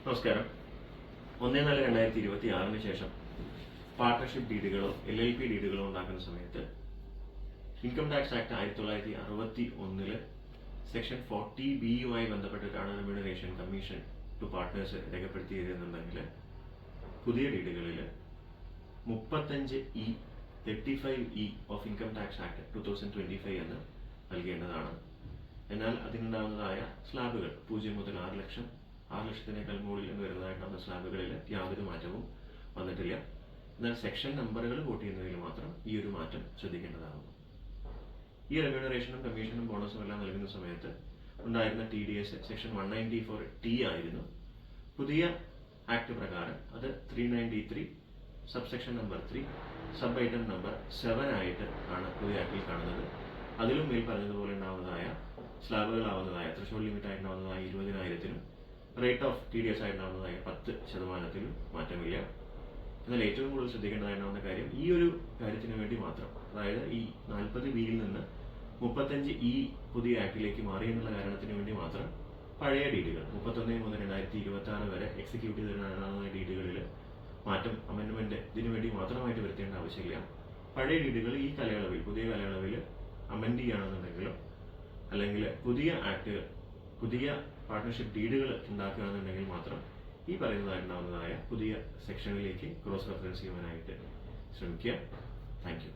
നമസ്കാരം. 1/4/2026 ശേഷം partnership ഡീഡുകളോ LLP ഡീഡുകളോ ഉണ്ടാക്കുന്ന സമയത്ത് income tax act 1961 section 40B ബന്ധപ്പെട്ടിട്ടാണ് റെമ്യൂണറേഷൻ കമ്മീഷൻ ടു പാർട്ട്നേഴ്സ് രേഖപ്പെടുത്തിയതെന്നുണ്ടെങ്കിൽ പുതിയ ഡീഡുകളിൽ 35E 35E of income tax act 2025 എന്ന് നൽകേണ്ടതാണ്. എന്നാൽ അതിനുണ്ടാകുന്നതായ സ്ലാബുകൾ 0 മുതൽ 6 ലക്ഷം 6 ലക്ഷത്തിനേക്കാൾ മുകളിൽ വരുന്നതായിട്ടുള്ള സ്ലാബുകളിൽ യാതൊരു മാറ്റവും വന്നിട്ടില്ല. എന്നാൽ സെക്ഷൻ നമ്പറുകൾ വോട്ട് ചെയ്യുന്നതിൽ മാത്രം ഈ ഒരു മാറ്റം ശ്രദ്ധിക്കേണ്ടതാകുന്നു. ഈ റെമ്യൂണറേഷനും കമ്മീഷനും ബോണസും എല്ലാം നൽകുന്ന സമയത്ത് ഉണ്ടായിരുന്ന TDS സെക്ഷൻ 194T ആയിരുന്നു. പുതിയ ആക്ട് പ്രകാരം അത് 393 subsection number 3 sub item number 7 ആയിട്ട് ആണ് പുതിയ ആക്ടിൽ കാണുന്നത്. അതിലും മേൽ പറഞ്ഞതുപോലെ ഉണ്ടാവുന്നതായ സ്ലാബുകളാവുന്നതായ ത്രെഷോൾഡ് ലിമിറ്റ് ആയിട്ടുണ്ടാവുന്നതായ 20,000-നും റേറ്റ് ഓഫ് TDS ആയിട്ടുണ്ടാവുന്നതായ 10% മാറ്റമില്ല. എന്നാൽ ഏറ്റവും കൂടുതൽ ശ്രദ്ധിക്കേണ്ടതായിട്ടുള്ള കാര്യം ഈ ഒരു കാര്യത്തിന് വേണ്ടി മാത്രം, അതായത് ഈ 40Bയിൽ നിന്ന് 35E പുതിയ ആക്ടിലേക്ക് മാറി എന്നുള്ള കാരണത്തിന് വേണ്ടി മാത്രം പഴയ ഡീഡുകൾ 31/3/2026 വരെ എക്സിക്യൂട്ട് ചെയ്തിട്ടുണ്ടാകുന്ന ഡീഡുകളിൽ മാറ്റം അമെൻഡ്മെന്റ് ഇതിനു വേണ്ടി മാത്രമായിട്ട് വരുത്തേണ്ട ആവശ്യമില്ല. പഴയ ഡീഡുകൾ ഈ കാലയളവിൽ പുതിയ കാലയളവിൽ അമെൻഡ് ചെയ്യുകയാണെന്നുണ്ടെങ്കിലോ അല്ലെങ്കിൽ പുതിയ ആക്ട് പുതിയ പാർട്ട്ണർഷിപ്പ് ഡീഡുകൾ ഉണ്ടാക്കുകയാണെന്നുണ്ടെങ്കിൽ മാത്രം ഈ പറയുന്നതായിട്ടുണ്ടാവുന്നതായ പുതിയ സെക്ഷനിലേക്ക് ക്രോസ് റെഫറൻസ് ചെയ്യുവാനായിട്ട് ശ്രമിക്കുക. Thank you.